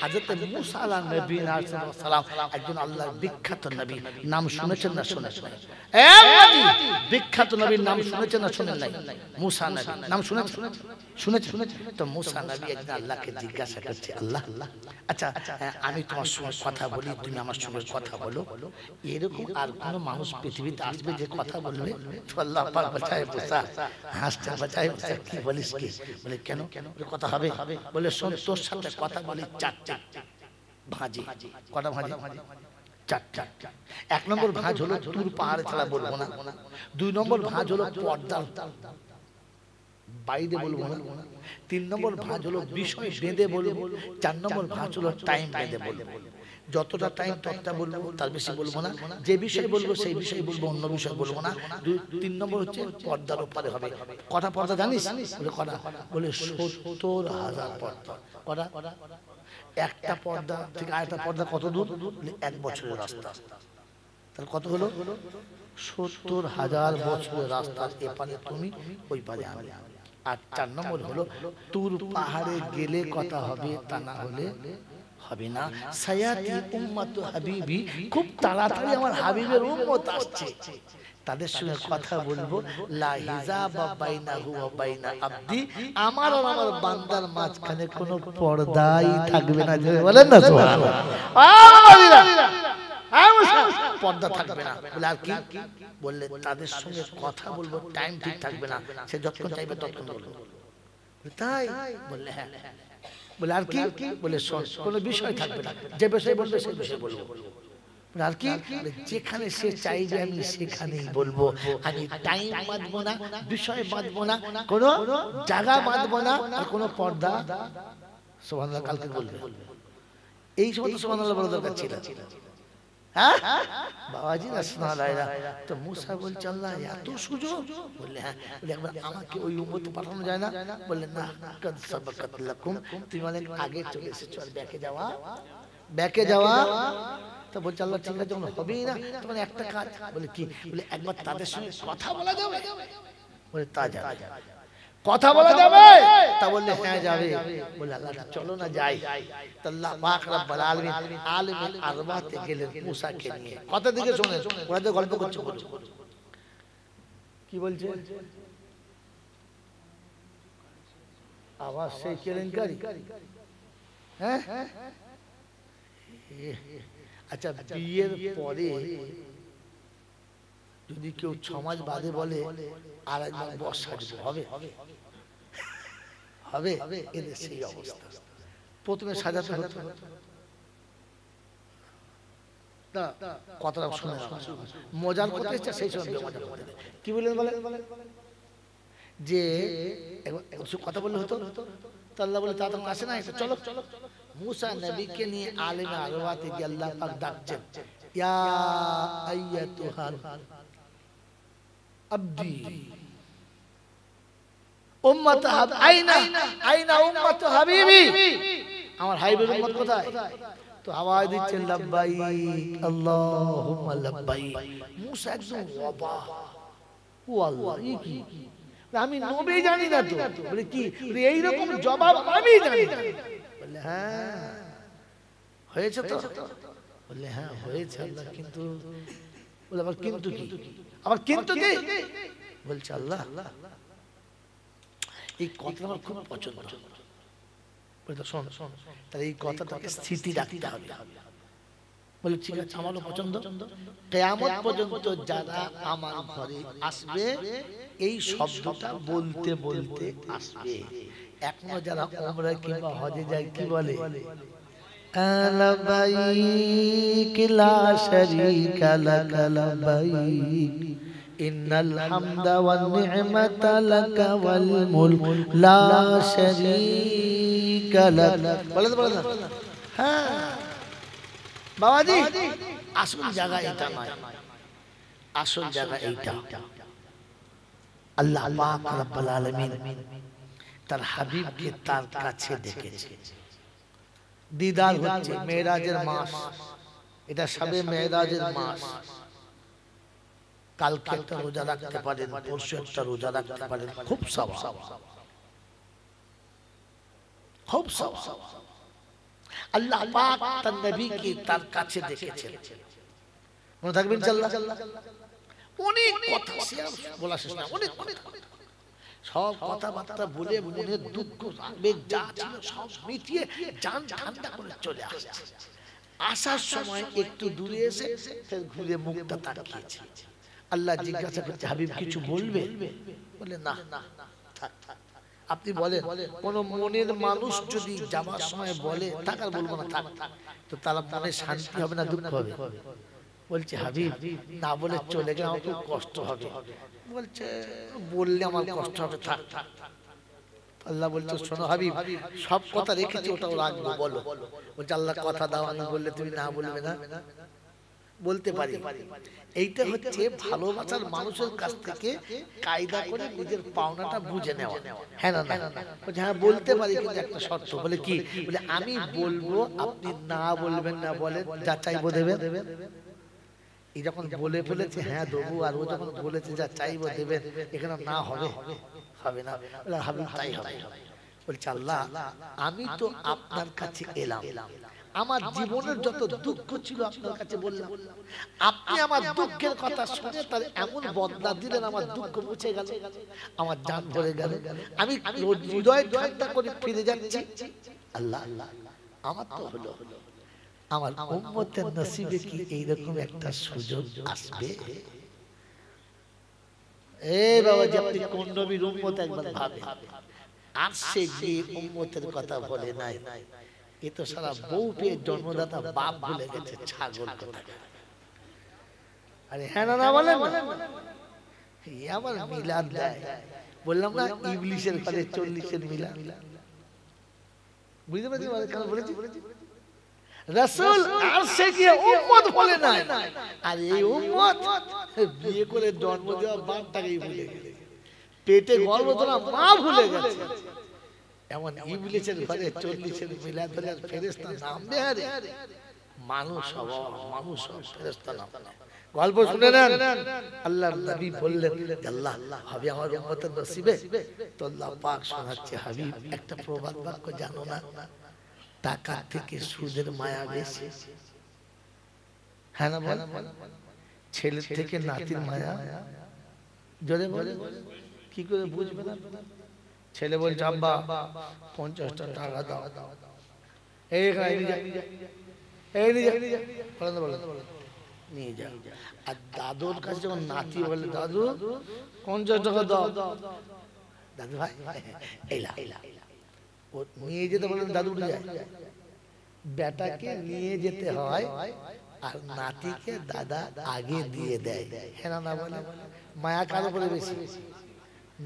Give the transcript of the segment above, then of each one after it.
হযরত মুসা আলাইহিস সালাম একজন আল্লাহর বিখ্যাত নবী, নাম শুনেছেন না শুনেছেন? বিখ্যাত নবীর নাম শুনেছেন না শুনেন নাই? মুসা নবী নাম শুনেছেন? শুনেছেন? তো মুসা নবী একদিন আল্লাহকে জিজ্ঞাসা করছে, আল্লাহ আচ্ছা আমি তোমার সঙ্গে কথা বলি, তুমি আমার সঙ্গে কথা বলো, এরকম আর কোন মানুষ পৃথিবীতে আসবে যে কথা বলবে? তো আল্লাহ পাক বাঁচায় মুসা, হাসতে বাঁচায় মুসা, কি বলিস কি? বলে কেন কথা হবে? বলে শোন, তোর সাথে কথা বলি চারটা ভাঁজি। কটা ভাঁজি? চারটা। এক নম্বর ভাঁজ হলো তুর পাহাড়ে ছাড়া বলবো না। দুই নম্বর ভাঁজ হলো পর্দার বাইরে বলবো না। তিন নম্বর ভাঁজ হলো বিষয় বেঁধে বলবো। চার নম্বর ভাঁজ হলো টাইম বেঁধে বলবো। যতটা টাইম ততটা বলবো, তার বেশি বলবো না। যে বিষয় বলবো সেই বিষয় বলবো, অন্য বিষয় বলবো না। তিন নম্বর হচ্ছে পর্দার উপরে হবে। কটা পর্দা জানিস? বলে কটা? বলে ৭০,০০০ পর্দা। কটা? একটা পর্দা থেকে আরেকটা পর্দা কত দূর? ১ বছরের রাস্তা। তাহলে কত হলো? ৭০,০০০ বছরের রাস্তার এপারে তুমি, ওই পারে আমি। আর ৪ নম্বর হলো তুর পাহাড়ে গেলে কথা হবে, তা না হলে হবে না। সায়াতি উম্মাতু হাবিবি, খুব তাড়াতাড়ি আমার হাবিবের উম্মত আসছে, তাদের সঙ্গে কথা বলবো। লা হিজাবা বাইনাহু ওয়া বাইনা আবদি, আমার আর আমার বান্দার মাঝখানে কোনো পর্দাই থাকবে না। যে বলেন না সুবহানাল্লাহ, পর্দা থাকবে না। বলে আর কি? বললে তাদের সঙ্গে কথা বলবো, টাইম ঠিক থাকবে না, সে যতক্ষণ চাইবে ততক্ষণ বলবো। তাই? বললে হ্যাঁ। বলে আর কি? বলে শোন, কোনো বিষয় থাকবে না, যে বিষয় বলবে সেই বিষয় বলবো। আর কি? যেখানে সে চাইবে আমি সেখানেই বলবো। আমি টাইম বাঁধবো না, বিষয় বাঁধবো না, কোনো জায়গা বাঁধবো না, আর কোনো পর্দা। সুবহানাল্লাহ কালকে বলবে। এই সময় তো সুবহানাল্লাহ বলার দরকার ছিল। হ্যাঁ বাবাজি রাসূলুল্লাহ। তো মুসা বলছে আল্লাহ এত সুযোগ? বললে হ্যাঁ। বলে একবার আমাকে ওই উম্মতে পাঠানো যায় না? বললেন না, কাদ সাবাকাত লাকুম, তুমি অনেক আগে চলে এসেছো, আর ব্যাকে যাওয়া, ব্যাকে যাওয়া। তো বলছে আল্লাহ ঠিক আছে, যখন হবেই না তখন একটা কাজ। বলে কি? বলে একবার তাদের সঙ্গে কথা বলা যাবে? বলে তা যাবে। কথা বলা যাবে? তা বললে হ্যাঁ যাবে। বলে আল্লাহ চলো না যাই। তো আল্লাহ পাক রব্বুল আলামিন আলিমুল আরওয়াতে গেলেন মুসাকে নিয়ে। কথা দিকে শুনেন, ওরা তো গল্প করছে। কি বলছে? আবার সেই কেলেঙ্কারি। হ্যাঁ আচ্ছা, বিয়ের পরে যদি কেউ ৬ মাস বাদে বলে আর একবার বস সাজবো, হবে? হবে? এদের সেই অবস্থা। প্রথমে সাজাতে হতো। কথাটা শুনে মজার কথা এসছে, সেই সময় মজা করতে। কি বললেন বলে যে কথা বললে হতো। তো আল্লাহ বলে তা তখন আসে না, চলো। মুসা নবীকে নিয়ে আলিমে আরওয়াতে গিয়ে আল্লাহ পাক ডাকছেন, ইয়া আইয়াতুহাল আবদি উম্মাত আইনা আইনা উম্মাত হাবিবি, আমার হাবিবের উম্মত কোথায়? তো আওয়াজ দিচ্ছেন লাব্বাইক আল্লাহুম্মা লাব্বাইক। মুসা একদম অবাক, ও আল্লাহ এই কি? আমি নবী জানি না তো। বলে কি? বলে এই রকম জবাব আমি জানি না। বলে হ্যাঁ হয়েছে তো? বলে হ্যাঁ হয়েছে আল্লাহ, কিন্তু। বলে আবার কিন্তু কি? আবার কিন্তু কি? বলছে আল্লাহ এই কথা আমার খুব পছন্দ। বলে শোন, তাহলে এই কথাটাকে স্মৃতি রাখতে হবে। বলে ঠিক আছে, আমারও পছন্দ। কিয়ামত পর্যন্ত যারা আমার ঘরে আসবে এই শব্দটা বলতে বলতে আসবে। এখনো যারা উমরা কিংবা হজে যায় কি বলে? লাব্বাইক লা শারীকা লাক লাব্বাইক ইন্নাল হামদা ওয়ান নি'মাতা লাকা ওয়াল মুলক লা শারীকা লাক। বলে হ্যাঁ বাবাজি, আসল জায়গা এটা নয়, আসল জায়গা এইটা। আল্লাহ পাক রব্বুল আলামিন তার হাবিবকে তার কাছে ডেকেছে। দিদার হচ্ছে মেরাজের মাস, এটা সবে মেরাজের মাস। কালকে একটা রোজা রাখতে পারেন, পরশু একটা রোজা রাখতে পারেন, খুব সওয়াব, খুব সওয়াব। আল্লাহ পাক তার নবীকে তার কাছে ডেকেছেন। মনে থাকবে ইনশাআল্লাহ। অনেক কথা বলা শেষ না, অনেক সব কথাবার্তা বলে মনের দুঃখ আবেগ যা ছিল সব মিটিয়ে জান ঠান্ডা করে চলে আসছে। আসার সময় একটু দূরে এসে ফের ঘুরে মুখটা তাকিয়েছে। আল্লাহ জিজ্ঞাসা করছে, হাবিব কিছু বলবে? বলে না, আপনি বলেন। কোন মনের মানুষ যদি যাবার সময় বলে থাক আর বলবো না থাক, তো তার মনে শান্তি হবে না দুঃখ হবে? বলছে হাবিব না বলে চলে গেলে আমার খুব কষ্ট হবে। বলছে বললে আমার কষ্ট হবে, থাক। আল্লাহ বলছে শোনো হাবিব, সব কথা রেখেছি ওটাও রাখবো, বলো। বলছে আল্লাহ কথা দাও, আমি বললে তুমি না বলবে না? বলতে পারি। এইটা হচ্ছে ভালোবাসার মানুষের কাছ থেকে কায়দা করে নিজের পাওনাটা বুঝে নেওয়া। হ্যাঁ না না, বলছে হ্যাঁ বলতে পারি, কিন্তু একটা শর্ত। বলে কি? বলে আমি বলবো, আপনি না বলবেন না, বলেন যা চাইবো দেবেন। এই যখন বলে ফেলেছে হ্যাঁ দেবো, আর ও যখন বলেছে যা চাইবো দেবেন, এখানে না হবে? হবে না। হবে তাই হবে। বলছে আল্লাহ আমি তো আপনার কাছে এলাম, আমার জীবনের যত দুঃখ ছিল আপনার কাছে বললাম, আপনি আমার দুঃখের কথা শুনে তার এমন বদলা দিলেন, আমার দুঃখ মুছে গেল, আমার জান ভরে গেল, আমি হৃদয় ঠান্ডা করে ফিরে যাচ্ছি। আল্লাহ আমার তো হলো, আমার উম্মতের নসিবে কি এইরকম একটা সুযোগ আসবে? এই বাবা যে আপনি কোন নবীর উম্মত একবার ভাবে, আর সে গিয়ে উম্মতের কথা বলে নাই। এ তো সারা বউ পেয়ে জন্মদাতা বাপ ভুলে গেছে, ছাগল কথা। আরে হ্যাঁ না বলেন, আবার মিলাদ দেয়। বললাম না ইবলিশের ঘরে 40-এর মিলাদ। বুঝতে পারছি কেন বলেছি? রাসূল আরশে গিয়ে উম্মত বলে নাই, আর এই উম্মত বিয়ে করে জন্ম দেওয়া বাপটাকেই ভুলে গেছে, পেটে গর্ভ ধরা মা ভুলে গেছে। এমন ইবলিশের ঘরে 40-এর মিলাদ হলে আর ফেরেশতা নামবে? আরে মানুষ হব, মানুষ হব, ফেরেশতা নামবে না। গল্প শুনে নেন। আল্লাহর নবী বললেন আল্লাহ হবে আমার উম্মতের নসিবে? তো আল্লাহ পাক শোনাচ্ছে, হাবিব একটা প্রবাদ বাক্য জানো না, টাকা থেকে সুদের মায়া বেশি। হ্যাঁ না বল? ছেলে থেকে নাতির মায়া। জোরে বলে কি করে বুঝবে না? ছেলে বলছে আব্বা 50টা টাকা দাও, এই নিয়ে যা। আর দাদুর কাছে যখন নাতি বলে দাদু 50 টাকা দাও, দাদু ভাই এলা ও নিয়ে যেতে বলেন, দাদু উঠে যায়। বেটাকে নিয়ে যেতে হয় আর নাতিকে দাদা আগে দিয়ে দেয়। হ্যাঁ না বলে? মায়া কার উপরে বেশি?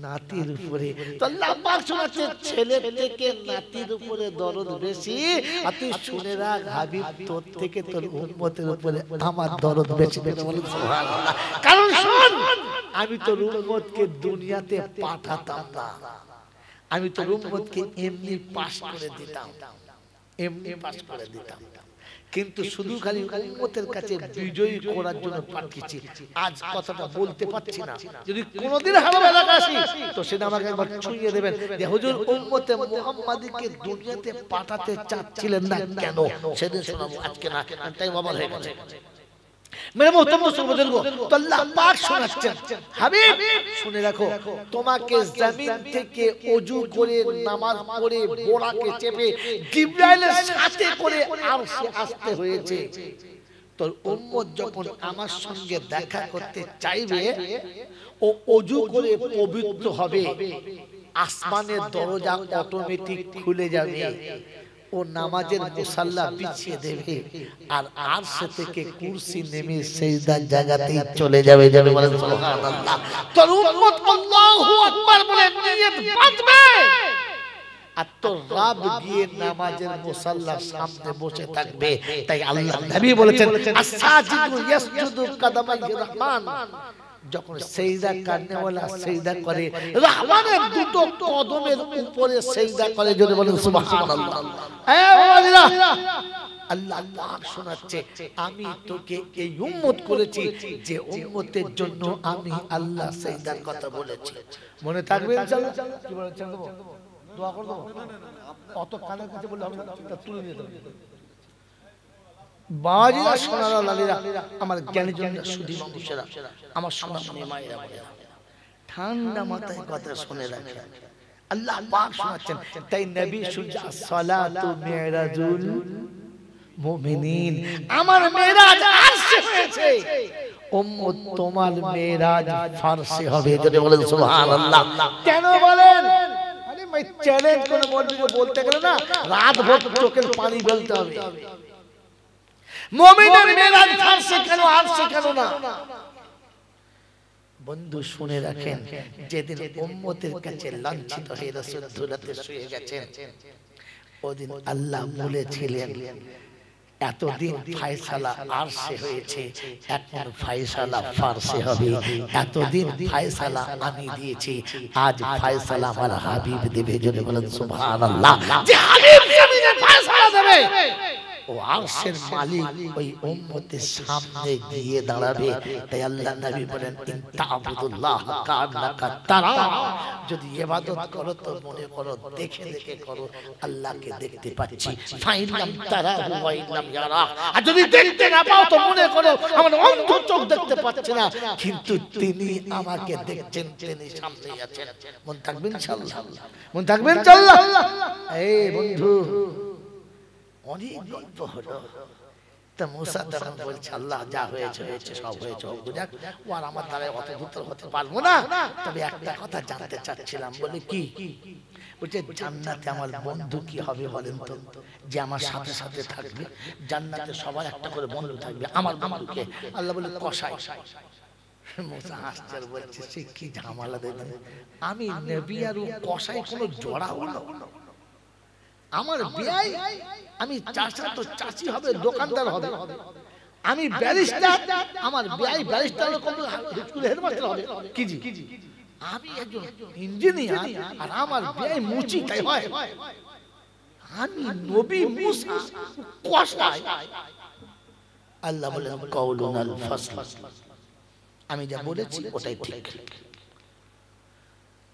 নাতির উপরে। তো আল্লাহ পাক শোনাচ্ছে ছেলে থেকে নাতির উপরে দরদ বেশি। আর তুই শুনে রাখ হাবিব, তোর থেকে তোর উম্মতের উপরে আমার দরদ বেশি। বলুন সুবহানাল্লাহ। কারণ শোন, আমি তোর উম্মতকে দুনিয়াতে পাঠাতাম না, আমি তোর উম্মতকে এমনি পাস করে দিতাম, এমনি পাস করে দিতাম, কিন্তু শুধু খালি উম্মতের কাছে বিজয়ী করার জন্য পাঠিয়েছি। আজ কথাটা বলতে পারছি না, যদি কোনোদিন হারাম এলাকা আসি তো সেটা আমাকে একবার ছুঁয়ে দেবেন যে হুজুর উম্মতে মুহাম্মাদীকে দুনিয়াতে পাঠাতে চাচ্ছিলেন না কেন, সেদিন শোনাবো, আজকে না, টাইম ওভার হয়ে গেছে। মেরে মোহতারাম বুজুর্গ, তো আল্লাহ পাক শোনাচ্ছেন হাবিব শুনে রাখো, তোমাকে জমিন থেকে ওযু করে নামাজ পড়ে বোরাকে চেপে জিবরাইলের সাথে করে আরশে আসতে হয়েছে। তোর উম্মত যখন আমার সঙ্গে দেখা করতে চাইবে, ও ওযু করে পবিত্র হবে, আসমানের দরজা অটোমেটিক খুলে যাবে, ও নামাজের মুসাল্লা বিছিয়ে দেবে, আর আরশ থেকে কুরসি নেমে সিজদার জায়গাতেই চলে যাবে। যাবে বলেন সুবহানাল্লাহ। তোর উম্মত আল্লাহু আকবার বলে নিয়ত বাঁধবে, আর তোর রব গিয়ে নামাজের মুসাল্লার সামনে বসে থাকবে। তাই আল্লাহ নবী বলেছেন আস-সাজিদু ইয়াসজুদু কাদামাই রহমান, যখন সিজদা করনেওয়ালা সিজদা করে রহমানের দুটো কদমের উপরে সিজদা করে। যদি বলেন সুবহানাল্লাহ। আল্লাহ পাক শোনাচ্ছে আমি তোকে এই উম্মত করেছি যে উম্মতের জন্য আমি আল্লাহ সিজদার কথা বলেছি। মনে থাকবে ইনশাআল্লাহ? কি বলেছেন? দোয়া করব? অত কানের কাছে বললে হবে না, তুলে নিয়ে যাবে। বাজিরা সোনারা লালীরা আমার জ্ঞানী জনেরা সুধী মানুষেরা আমার সোনামণি মায়েরা বলেরা ঠান্ডা মাথায় কথা শুনে রাখে আল্লাহ পাক শোনাচ্ছেন তাই নবী সুজা সালাতু মিরাজুল মুমিনিন আমার মেরাজ আরশে হয়েছে উম্মত তোমার মেরাজ ফারসে হবে যদি বলেন সুবহানাল্লাহ কেন বলেন আরে ভাই চ্যালেঞ্জ করে মৌলবীকে বলতে গেলে না রাত ভর চোখের পানি ফেলতে হবে মুমিনের মেরাজ ফারসে কেন আরশে কেন না বন্ধু শুনে রাখেন যেদিন উম্মতের কাছে লাঞ্ছিত হয়ে রাসূল ধুলাতে শুয়ে গেছেন ওদিন আল্লাহ বলেছিলেন এতদিন ফয়সালা আরশে হয়েছে এখন ফয়সালা ফারসে হবে এতদিন ফয়সালা আমি দিয়েছি আজ ফয়সালা আমার হাবিব দেবে যদি বলেন সুবহানাল্লাহ যে হাবিব জমিনে ফয়সালা দেবে ও আরশের মালিক ওই উম্মতের সামনে গিয়ে দাঁড়াবে তাই আল্লাহ নবী বলেন ইনতাবুদুল্লাহ কান্নাকা তারা যদি ইবাদত করো তো মনে করো দেখে দেখে করো আল্লাহকে দেখতে পাচ্ছি ফাইনাম তারা ওয়া ইল্লাম ইয়ারা আর যদি দেখতে না পাও তো মনে করো আমার অন্ধ চোখ দেখতে পাচ্ছে না কিন্তু তিনি আমাকে দেখছেন তিনি সামনে আছেন মন থাকবে ইনশাআল্লাহ মন থাকবে ইনশাআল্লাহ এই বন্ধু অনেক গল্প হলো তা মুসা তখন বলছে আল্লাহ যা হয়েছে হয়েছে সব হয়েছে হোক যাক ও আর আমার দ্বারা অত দ্রুত হতে পারবো না তবে একটা কথা জানতে চাচ্ছিলাম বলে কি বলছে জান্নাতে আমার বন্ধু কি হবে বলেন তো যে আমার সাথে সাথে থাকবে জান্নাতে সবার একটা করে বন্ধু থাকবে আমার বন্ধুকে আল্লাহ বলে কসাই মুসা হাসছে বলছে সে কি ঝামেলা দেবেন আমি নবী আর কসাই কোনো জোড়া হলো আমার বিয়াই আমি চাচা তো চাচি হবে দোকানদার হবে আমি ব্যারিস্টার আমার বিয়াই ব্যারিস্টার স্কুল হেডমাস্টার হবে কি জি আমি একজন ইঞ্জিনিয়ার আর আমার বিয়াই মুচি তাই হয় আমি নবী মুসা কসাই আল্লাহ বলেন কাউলুন আল ফাসল আমি যা বলেছি ওটাই ঠিক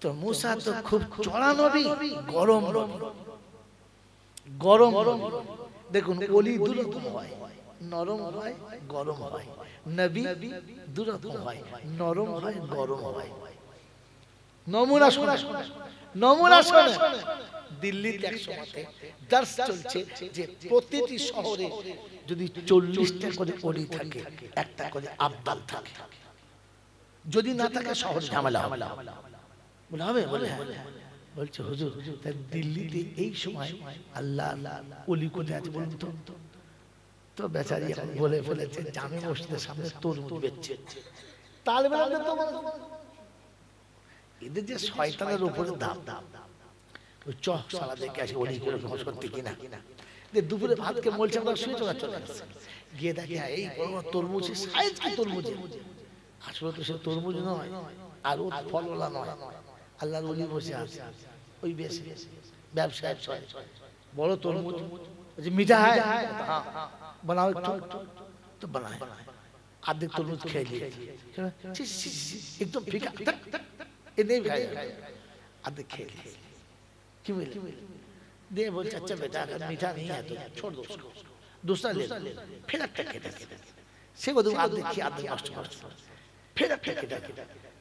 তো মুসা তো খুব চড়া নবী গরম গরম দেখুন ওলি দুরকম হয় নরম হয় গরম হয় নবী দুরকম হয় নরম হয় গরম হয় নমুনা শোনা দিল্লিতে এক সময়তে দার্স চলছে যে প্রতিটি শহরে যদি 40টা করে ওলি থাকে একটা করে আব্দাল থাকে যদি না থাকে শহর ঝামেলা বলে হবে বলে বলছে হুজুর দিল্লিতে এই সময় আল্লাহ ওলি কোথায় আছে বলুন তো বেচারি বলে ফেলেছে জামে মসজিদের সামনে তরমুজ বেচছে তালেবেলা তো এদের যে শয়তানের উপরে দাম ওই চক সালা দেখে আসে ওলি করে সত্যি কিনা দুপুরে ভাতকে বলছে আমরা শুয়ে চলে আসছে গিয়ে দেখে এই তরমুজ সাইজ কি তরমুজ আসলে তো সে তরমুজ নয় আর ও ফলওয়ালা নয় আল্লাহর ওলি বসে আছে ওই বেশি ব্যবসায় বড় তরমুজ মিঠা হয় বানাও তো বানায় আধেক তরমুজ খেয়ে लिए एकदम फीका ये नहीं खाया आधेक खेल क्यों दे बोल चाचा बेटा अगर मीठा नहीं है तो छोड़ दो उसको दूसरा ले फिर से वो आधेक खी आधेक नष्ट कर फिर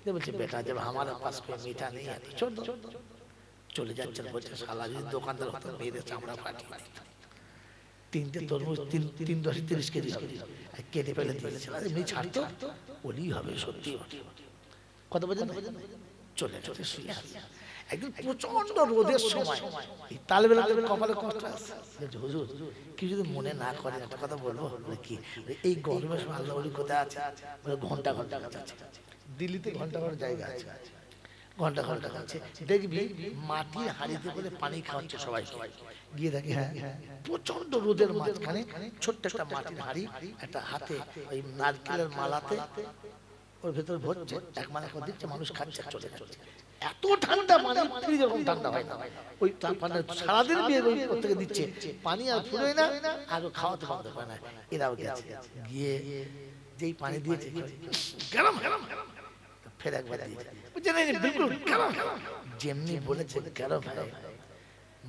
दे बोलते बेटा जब हमारे पास कोई मीठा नहीं है तो छोड़ दो চলে যাচ্ছেন বলছে শালা যদি দোকানদার হতো মেয়েদের চামড়া ফাটিয়ে দিত তিনটে তরমুজ 3-10-30 কেজি হবে কেটে ফেলে দিয়েছে এমনি ছাড়তো ওলি হবে সত্যি কত বোঝেন চলে শুয়ে আছে একদিন প্রচন্ড রোদের সময় এই তালবেলা কপালে কষ্ট আছে হুজুর কি যদি মনে না করেন একটা কথা বলবো কি এই গরমের সময় আল্লাহ ওলি কোথায় আছে ঘন্টা আছে দিল্লিতে ঘন্টা জায়গা আছে ঘন্টা খাচ্ছে দেখবি মাটির হাড়িতে করে পানি খাওয়াচ্ছে সবাই গিয়ে দেখে হ্যাঁ প্রচন্ড রোদের মাঝখানে ছোট্ট একটা মাটির হাড়ি একটা হাতে ওই নারকেলের মালাতে ওর ভেতর ভরছে এক মালা করে দিচ্ছে মানুষ খাচ্ছে চলে যাচ্ছে এত ঠান্ডা পানি ফ্রিজ এরকম ঠান্ডা হয় না ওই পানি সারাদিন বিয়ে থেকে দিচ্ছে পানি আর ফুরোয় না আর খাওয়াতে বন্ধ হয় না এরাও গেছে গিয়ে যেই পানি দিয়েছে গরম फिर एक बार मुझे नहीं बिल्कुल गरम जेमनी बोले थे गरम है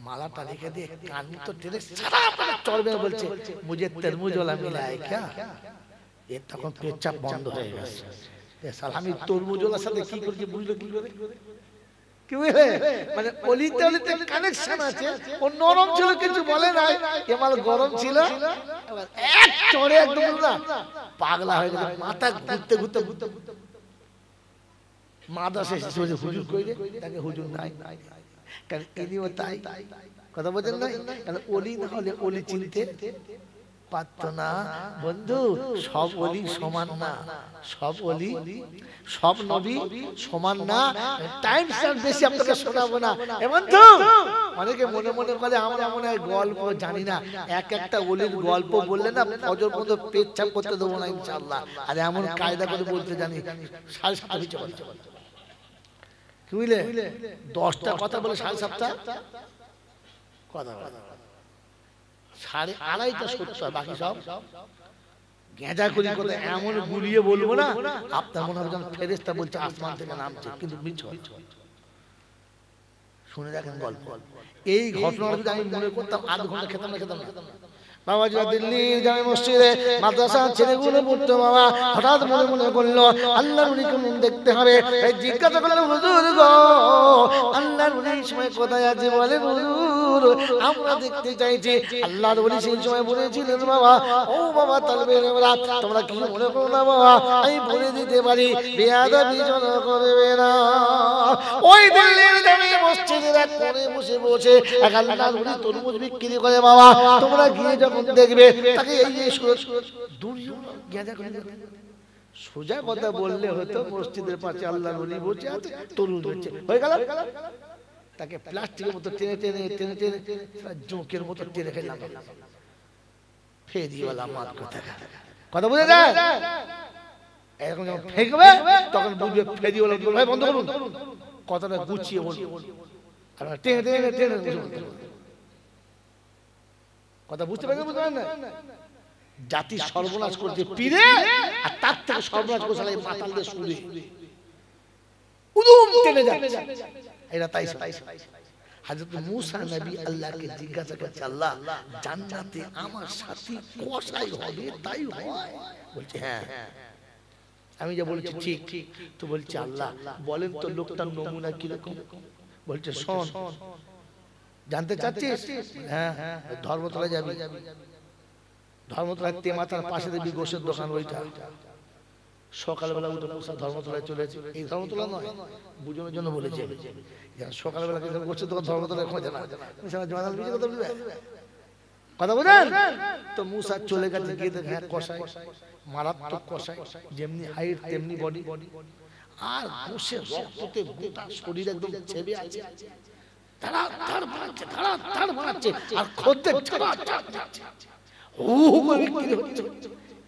मालाटा रेखे दिए कान में तो टेने सारा अपने चौड़े में बोलचे मुझे तरबूज वाला मिला है क्या ये तक पेचा बंद हो गया ये साल हमें तरबूज वाला साले की करके बुझलो की करे क्यों है মানে অলিতে অলিতে কানেকশন আছে ও নরম ছিল কিছু বলে নাই এ মাল গরম ছিল এক চড়ে একদম না পাগলা হয়ে গেল মাথা ঘুরতে ঘুরতে মাদাসে এসে হুজুর কইরে তাকে হুজুর নাই কারণ ইনিও তাই কথা বলেন না কারণ ওলি না হলে ওলি চিনতে পারতো না বন্ধু সব ওলি সমান না সব ওলি সব নবী সমান না টাইম স্ট্যাম্প বেশি আপনাকে শোনাবো না বন্ধু অনেকে মনে মনে বলে আমরা মনে হয় গল্প জানি না এক একটা ওলির গল্প বললে না ফজর পর্যন্ত পেট ছাপ করতে দেবো না ইনশাআল্লাহ আর এমন কায়দা করে বলতে জানি 7:30 ভিতরে কথা কি বুঝলে 10টা কথা বলে 7:30 কথা 2:30টা সত্য বাকি সব গেঁজা করি কথা এমন গুলিয়ে বলবো না আপনার মনে হবে যেন ফেরেশতা বলছে আসমান থেকে নামছে কিন্তু মিছ শুনে দেখেন গল্প এই ঘটনাটা যদি আমি মনে করতাম আধ ঘন্টা খেতাম না বাবা যা দিল্লির জামে মসজিদে মাদ্রাসা ছেলেগুলো পড়তো বাবা হঠাৎ মনে মনে করলো আল্লাহর ওলিকে মন দেখতে হবে এই জিজ্ঞাসা করলেন হুজুর গো আল্লাহর ওলি সময় কোথায় আছে বলেন হুজুর আমরা দেখতে চাইছি আল্লাহর ওলি সেই সময় বলেছিলেন বাবা ও বাবা তালবের ওরা তোমরা কি মনে করো না বাবা আমি বলে দিতে পারি বেয়াদবি যেন করবে না ওই দিল্লির জামে মসজিদের এক কোণে বসে বসে এক আল্লাহর ওলি তরমুজ বিক্রি করে বাবা তোমরা গিয়ে দেখবে তাকে এই দূরিও গেঁজা করে সোজা কথা বললে হতো মসজিদের পাশে আল্লাহর ওলি বসে আছে তরুণ হচ্ছে হয়ে গেল তাকে প্লাস্টিকের মতো টেনে টেনে টেনে টেনে জোঁকের মতো টেনে খেলাম ফেরিওয়ালা মাত কথা বুঝে যায় এরকম যখন ফেঁকবে তখন বুঝবে ফেরিওয়ালা ভাই বন্ধ করুন কথাটা গুছিয়ে বলুন আর টেনে টেনে টেনে কথা বুঝতে পারেন না জাতি সর্বনাশ করছে পীরে আর তার থেকে সর্বনাশ করছে এই মাতালদের সুরে উদুম টেনে যাচ্ছে এরা তাই হযরত মূসা নবী আল্লাহকে জিজ্ঞাসা করছে আল্লাহ জান্নাতে আমার সাথী কসাই হবে তাই হয় বলছে হ্যাঁ আমি যা বলছি ঠিক তো বলছে আল্লাহ বলেন তো লোকটার নমুনা কি রকম বলছে শোন জানতে চাচ্ছিস হ্যাঁ ধর্মতলা যাবি ধর্মতলায় তেমাতার পাশে দেখবি গোশের দোকান ওইটা সকালবেলা উঠে মুসা ধর্মতলায় চলেছে এই ধর্মতলা নয় বুঝানোর জন্য বলেছে সকালবেলা গোশের দোকান ধর্মতলায় খোঁজে না কথা বোঝেন তো মুসা চলে গেছে গিয়ে দেখে হ্যাঁ কষাই মারাত্মক কষাই যেমনি হাইট তেমনি বডি আর গোশের রক্ততে গোটা শরীর একদম ছেবে আছে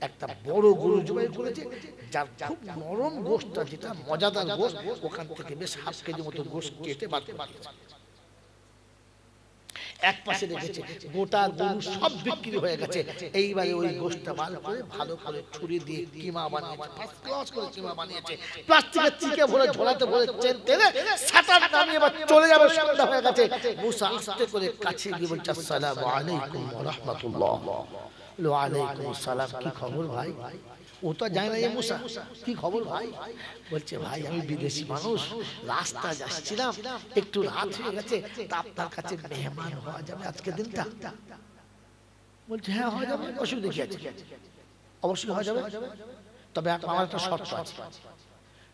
একটা বড় গরু জবাই করেছে যার খুব নরম গোশটা যেটা মজাদার গোশ ওখান থেকে বেশ 1/2 কেজি মতো গোশ কেটে বার করে দিয়েছে এক পাশে রেখেছে গোটা গরু সব বিক্রি হয়ে গেছে এইবারে ওই গোশটা বার করে ভালো করে ছুরি দিয়ে কিমা বানিয়েছে ফার্স্ট ক্লাস করে কিমা বানিয়েছে প্লাস্টিকের চিকে ভরে ঝোলাতে ভরে চেন টেনে সাতার নামিয়ে এবার চলে যাবে সন্ধ্যা হয়ে গেছে মুসা আস্তে করে কাছে গিয়ে বলছে আসসালামু আলাইকুম ওয়া রাহমাতুল্লাহ ওয়া আলাইকুম আসসালাম কি খবর ভাই ও তো জানে না এই মুসা কি খবর ভাই বলছে ভাই আমি বিদেশি মানুষ রাস্তা যাচ্ছিলাম একটু রাত হয়ে গেছে তা আপনার কাছে মেহমান হওয়া যাবে আজকে দিনটা বলছে হ্যাঁ হয়ে যাবে অসুবিধা কি আছে অবশ্যই হয়ে যাবে তবে আমার একটা শর্ত আছে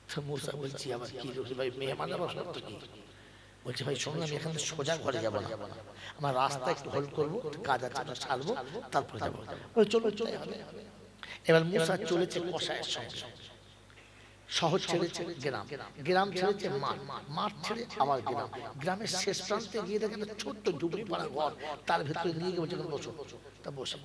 তো মুসা বলছি আবার কি ভাই মেহমানের শর্ত কি বলছে ভাই শুনুন আমি এখান থেকে সোজা ঘরে যাবো না আমার রাস্তা একটু হোল্ড করবো কাজ আছে ছাড়বো তারপরে যাবো চলো চলে এবার মুসা চলেছে কসাইয়ের সঙ্গে শহর ছেড়েছে গ্রাম গ্রাম ছেড়েছে মাঠ ছেড়ে আবার গ্রাম গ্রামের শেষ প্রান্তে গিয়ে দেখে একটা ছোট্ট ঝুপড়ি পাড়া ঘর তার ভেতরে নিয়ে গিয়ে বলছে বসো তা বসে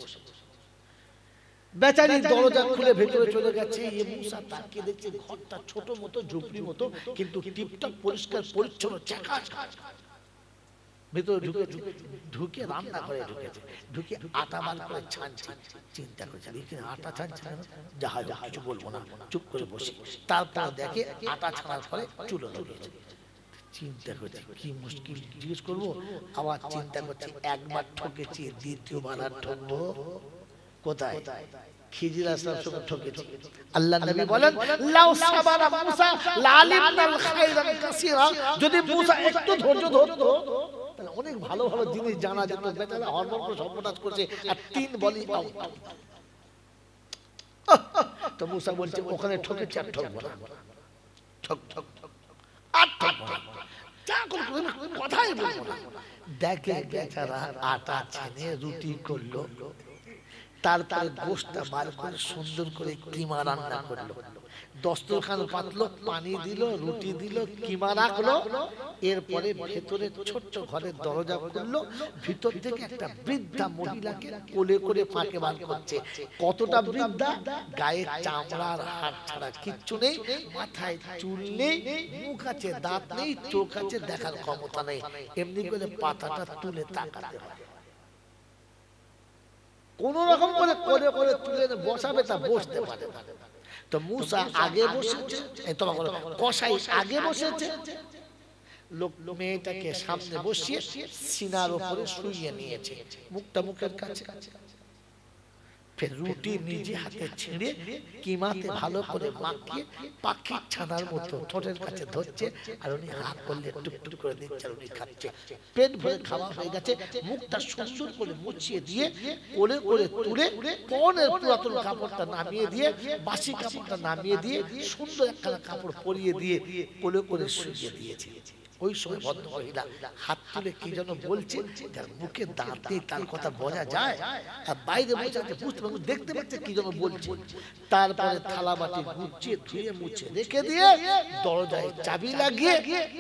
বেচারি দরজা খুলে ভেতরে চলে গেছে এই মুসা তাকিয়ে দেখছে ঘরটা ছোট মতো ঝুপড়ি মতো কিন্তু টিপটপ পরিষ্কার পরিচ্ছন্ন চাকাচ ভেতরে ঢুকে রান্না করে ঢুকেছে ঢুকে আটা বার করে ছানছে চিন্তা করছে আটা ছানছে যাহা যা কিছু বলবো না চুপ করে বসে তারপর দেখে আটা ছানার ফলে চুলো ধরিয়েছে চিন্তা করছি কি মুশকিল জিজ্ঞেস করবো, আবার চিন্তা করছি একবার ঠকেছি দ্বিতীয়বার আর ঠকবো কোথায়? খিজির আলাইহিস সালাম ঠকেছি। আল্লাহ নবী বলেন লাউ সাবারা মুসা লালিমনাল খায়রান কাসীরা, যদি মুসা একটু ধৈর্য ধরতো তাহলে অনেক ভালো ভালো জিনিস জানা যেত। বেচারা হরমর করে সর্বনাশ করছে আর 3 বলি আউট। তো মুসা বলছে ওখানে ঠকেছি আর ঠকবো না, ঠক ঠক আর ঠকবো না, যা করব কথাই বলবো না। দেখে বেচারা আটা ছেনে রুটি করলো, তারপরে গোশতটা বার করে সুন্দর করে কিমা রান্না করলো, দস্তরখান পাতলো, পানি দিল, রুটি দিল, কিমা রাখলো। এরপরে ভেতরে ছোট্ট ঘরের দরজা খুললো, ভিতর থেকে একটা বৃদ্ধা মহিলাকে কোলে করে ফাঁকে বার করছে। কতটা বৃদ্ধা? গায়ে চামড়ার হাড় ছাড়া কিচ্ছু নেই, মাথায় চুল নেই, মুখ আছে দাঁত নেই, চোখ আছে দেখার ক্ষমতা নেই, এমনি করে পাতাটা তুলে তাকাতে হয়। কোন রকম করে করে করে তুলে বসাবে তা বসতে পারে না। তো মুসা আগে বসেছে, কসাই আগে বসেছে, লোক মেয়েটাকে সামনে বসিয়ে সিনার উপরে শুইয়ে নিয়েছে, মুখটা মুখের কাছে। ফের রুটি নিজে হাতে ছিঁড়ে কিমাতে ভালো করে মাখিয়ে পাখির ছানার মতো ঠোঁটের কাছে ধরছে, আর উনি হাত করলে টুকটুক করে দিচ্ছে, আর উনি খাচ্ছে। পেট ভরে খাওয়া হয়ে গেছে, মুখটা সুন্দর করে মুছিয়ে দিয়ে কোলে করে তুলে কোণের পুরাতন কাপড়টা নামিয়ে দিয়ে, বাসি কাপড়টা নামিয়ে দিয়ে, সুন্দর একটা কাপড় পরিয়ে দিয়ে কোলে করে শুইয়ে দিয়েছে। ওই সময় ভদ্র মহিলা হাত তুলে কি যেন বলছে, যার মুখে দাঁত নেই তার কথা বোঝা যায়, আর বাইরে বসে আছে বুঝতে পারছে, দেখতে পাচ্ছে কি যেন বলছে। তারপরে থালা বাটি গুছিয়ে ধুয়ে মুছে রেখে দিয়ে দরজায় চাবি লাগিয়ে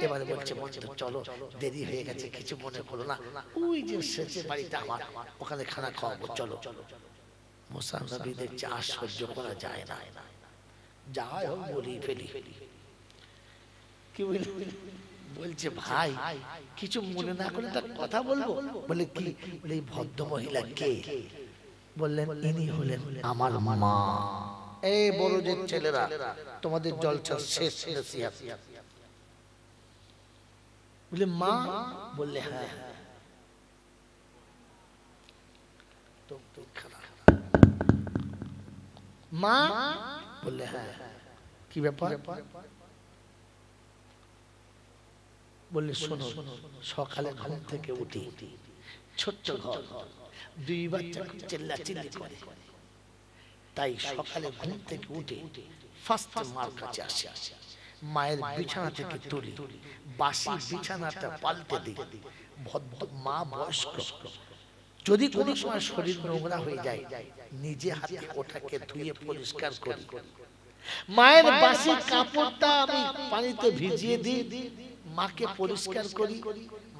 এবারে বলছে বন্ধু চলো, দেরি হয়ে গেছে, কিছু মনে করো না, ওই যে শেষের বাড়িটা আমার, ওখানে খানা খাওয়াবো, চলো। মুসা নবী দেখছে আর সহ্য করা যায় না, যাই হোক বলি ফেলি। কি বলি? বলছে ভাই কিছু মনে না করে তার কথা বলবো। বলে কি? বলে এই ভদ্র মহিলা কে? বললেন ইনি হলেন আমার মা। এই বড় যে ছেলেরা, তোমাদের জলসার শেষ নসিহত। বলে মা? বললে হ্যাঁ। তো মা? বললে হ্যাঁ। কি ব্যাপার? বললে শোনো, সকালে ঘুম থেকে উঠি, ছোট্ট ঘর, 2 বাচ্চা চিল্লাচিল্লি করে, তাই সকালে ঘুম থেকে উঠে ফার্স্ট মার কাছে আসে, মায়ের বিছানা থেকে তুলি, বাসি বিছানাটা পাল্টে দিই। মা বয়স্ক, যদি কোনো সময় শরীর নোংরা হয়ে যায় নিজে হাতে ওটাকে ধুয়ে পরিষ্কার করি। মায়ের বাসি কাপড়টা আমি পানিতে ভিজিয়ে দিই, মাকে পরিষ্কার করি,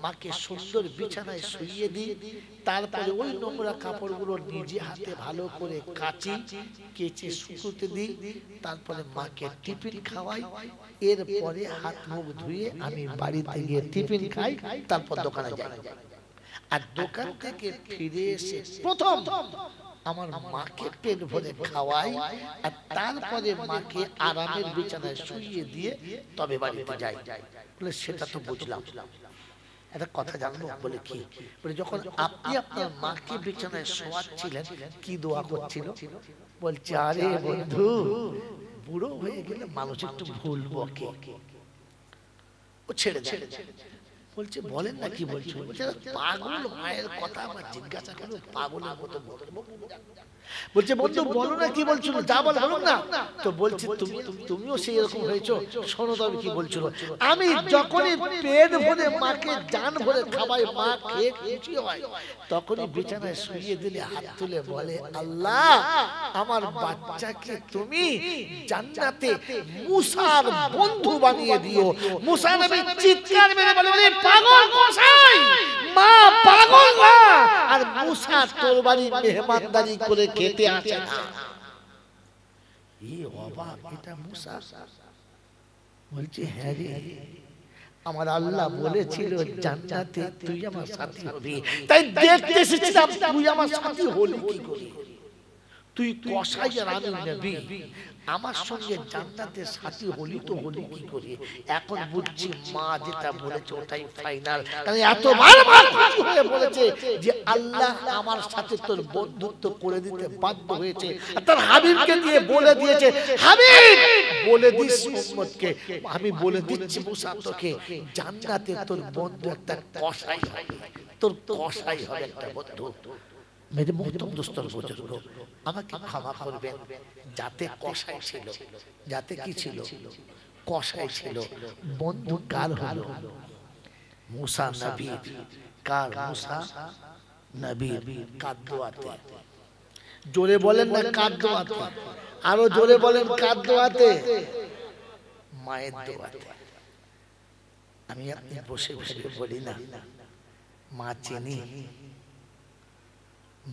মাকে সুন্দর বিছানায় শুইয়ে দিই। তারপরে ওই নোংরা কাপড়গুলো নিজে হাতে ভালো করে কাচি, কেচে শুকোতে দিই। তারপরে মাকে টিফিন খাওয়াই। এরপরে হাত মুখ ধুয়ে আমি বাড়িতে গিয়ে টিফিন খাই, তারপর দোকানে যাই। আর দোকান থেকে ফিরে এসে প্রথম আমার মাকে পেট ভরে খাওয়াই, আর তারপরে মাকে আরামের বিছানায় শুইয়ে দিয়ে তবে বাড়িতে যাই। বলে সেটা তো বুঝলাম, একটা কথা জানবো। বলে কি? বলে যখন আপনি আপনার মাকে বিছানায় শোয়াচ্ছিলেন কি দোয়া করছিল? বলছে আরে বন্ধু, বুড়ো হয়ে গেলে মানুষ একটু ভুল বকে, ও ছেড়ে দেয়। বলছে বলেন না, কি বলছো? বলছে পাগল মায়ের কথা আমার জিজ্ঞাসা করো, পাগলের মতো বলছে বন্ধু বলো না কি বলছিল, যা বল বলুন না। তো বলছে তুমিও সেই রকম হয়েছো, শোনো তবে কি বলছিল। আমি যখনই পেট ভরে মাকে জান ভরে খাওয়াই, মা খেয়ে খুশি হয়, তখনই বিছানায় শুইয়ে দিলে হাত তুলে বলে আল্লাহ আমার বাচ্চাকে তুমি জান্নাতে মুসার বন্ধু বানিয়ে দিও। মুসা নবী চিৎকার মেরে বলে পাগল গোসাই, মা পাগল না, আর মুসা তোর বাড়ি মেহমানদারি করে খেতে আসে না। এই অবাক, এটা মুসা বলছে হ্যাঁ রে, আমার আল্লাহ বলেছিল জান্নাতে তুই আমার সাথী হবি, তাই দেখতে এসেছিলাম তুই আমার সাথী হলি কি করে। তুই কসাই আর আমি নবী, আমার সঙ্গে জান্নাতের সাথী হলি তো হলি কি করে? এখন বুঝছি মা যেটা বলেছে ওটাই ফাইনাল। কারণ এতবার খুশি হয়ে বলেছে যে আল্লাহ আমার সাথে তোর বন্ধুত্ব করে দিতে বাধ্য হয়েছে। আর তার হাবিবকে দিয়ে বলে দিয়েছে, হাবিব বলে দিস উম্মতকে, আমি বলে দিচ্ছি মুসা তোকে, জান্নাতে তোর বন্ধু একটা কসাই হবে, তোর কসাই হবে একটা বন্ধু। মেরে মোহতরম দোস্তর বুজুর্গ, আমাকে ক্ষমা করবেন, যাতে কসাই ছিল, যাতে কি ছিল? কসাই ছিল। বন্ধু কার হলো? মুসা নবীর। কার? মুসা নবীর। কার দোয়াতে? জোরে বলেন না কার দোয়াতে? আরো জোরে বলেন কার দোয়াতে? মায়ের দোয়াতে। আমি আপনি বসে বসে বলি না মা চিনি,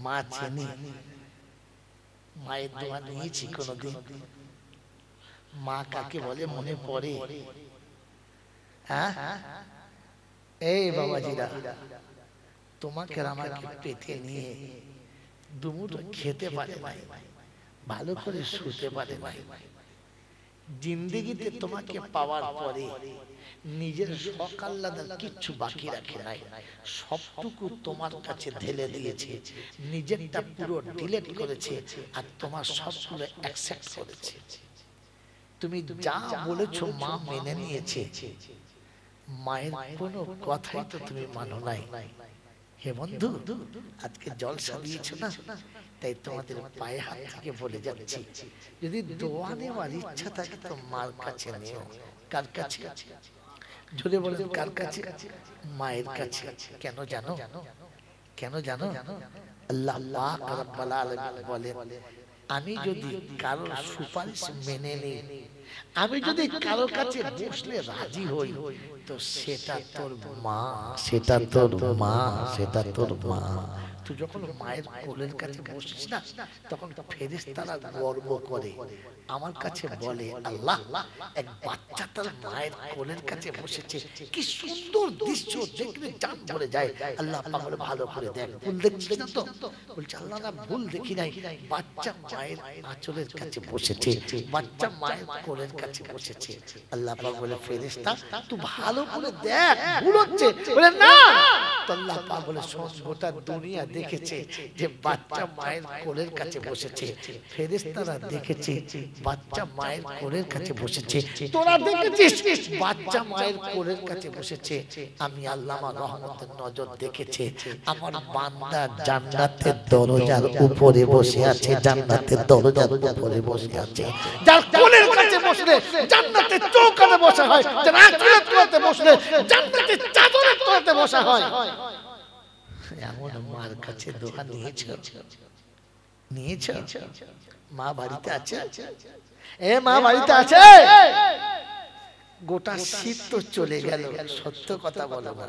মা চিনি। মায়ের দোয়া নিয়েছি কোনদিন? মা কাকে বলে মনে পড়ে? হ্যাঁ, এই বাবাজিরা, তোমাকে আমাকে পেটে নিয়ে দুমুঠো খেতে পারে নাই, ভালো করে শুতে পারে নাই। জিন্দেগিতে তোমাকে পাওয়ার পরে নিজের শখ আহ্লাদ কিচ্ছু বাকি রাখে নাই, সবটুকু তোমার কাছে ঢেলে দিয়েছে, নিজেরটা পুরো ডিলিট করেছে, আর তোমার সবগুলো অ্যাকসেপ্ট করেছে। তুমি যা বলেছো মা মেনে নিয়েছে, মায়ের কোনো কথাই তো তুমি মানো নাই। হে বন্ধু, আজকে জলসা দিয়েছো না, তাই তোমাদের পায়ে হাত থেকে বলে যাচ্ছি, যদি দোয়া নেওয়ার ইচ্ছা থাকে তো মার কাছে নিও। কার কাছে? জোরে বলেন কার কাছে? মায়ের কাছে। কেন জানো? কেন জানো? আল্লাহ পাক রব্বুল আলামিন বলেন, আমি যদি কারোর সুপারিশ মেনে নিই, আমি যদি কারোর কাছে বসলে রাজি হই, তো সেটা তোর মা, সেটা তোর মা, সেটা তোর মা। তুই যখন মায়ের কোলের কাছে বসিস না, তখন ফেরেশতারা গর্ব করে, আমার কাছে বলে, আল্লাহ, এক বাচ্চা তার মায়ের কোলের কাছে বসেছে, কি সুন্দর দৃশ্য, দেখলে জান ভরে যায়। আল্লাহ পাক বলে, ভালো করে দেখ, ভুল দেখছিস না তো? বলছে, আল্লাহ না, ভুল দেখি নাই, বাচ্চা মায়ের আঁচলের কাছে বসেছে, বাচ্চা মায়ের কোলের কাছে বসেছে। আল্লাহ পাক বলে, ফেরেশতা তুই ভালো করে দেখ, ভুল হচ্ছে। বলে না, তো আল্লাহ পাক বলে, শোন, গোটা দুনিয়া দেখেছে যে বাচ্চা মায়ের কোলের কাছে বসেছে, ফেরেশতারা দেখেছে বাচ্চা মায়ের কোলের কাছে বসেছে, তোরা দেখেছিস বাচ্চা মায়ের কোলের কাছে বসেছে। আমি আল্লাহ আমার রহমতের নজর দেখেছে, আমার বান্দা জান্নাতের দরজার উপরে বসে আছে, জান্নাতের দরজার উপরে বসে আছে। যার কোলের কাছে বসলে জান্নাতের চৌকাঠে বসা হয়, যার আখিরাত তলাতে বসলে জান্নাতের চাদরের তলাতে বসা হয়। এমন মার কাছে দোয়া নিয়েছো? নিয়েছো? মা বাড়িতে আছে? এ মা বাড়িতে আছে? গোটা শীত তো চলে গেল, সত্য কথা বলো না,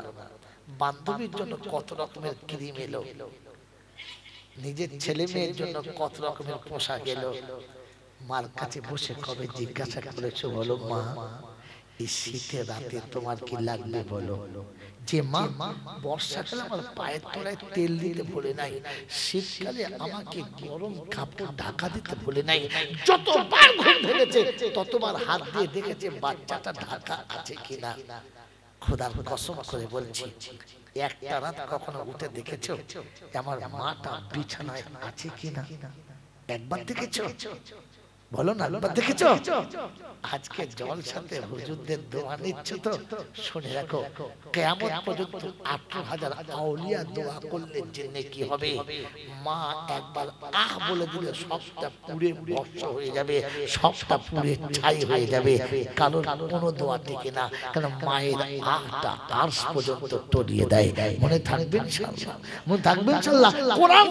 বান্ধবীর জন্য কত রকমের ক্রিম এলো, নিজের ছেলে মেয়ের জন্য কত রকমের পোশাক এলো। মার কাছে বসে কবে জিজ্ঞাসা করেছো বলো, মা এই শীতের রাতে তোমার কি লাগবে বলো? যে মা বর্ষাকালে আমার পায়ের তলায় তেল দিতে বলে নাই, শীতকালে আমাকে গরম কাপড় ঢাকা দিতে বলে নাই, যতবার ঘুম ভেঙেছে ততবার হাত দিয়ে দেখেছে বাচ্চাটা ঢাকা আছে কিনা। খোদার কসম করে বলছি, একটা রাত কখনো উঠে দেখেছো আমার মাটা বিছানায় আছে কিনা? একবার দেখেছো? বলো না, একবার দেখেছো? আজকে জলসাতে হুজুরদের দোয়া নিচ্ছ তো শুনে রাখো, কিয়ামত পর্যন্ত 18,000 আউলিয়া দোয়া করলে যে নেকি হবে, মা একবার আহ বলে দিলে সবটা পুড়ে ভস্ম হয়ে যাবে, সবটা পুড়ে ছাই হয়ে যাবে, কারণ কোনো দোয়া টিকে না, কারণ মায়ের আহটা আরশ পর্যন্ত তলিয়ে দেয়। মনে থাকবে ইনশাআল্লাহ, মনে থাকবে ইনশাআল্লাহ। কোরআন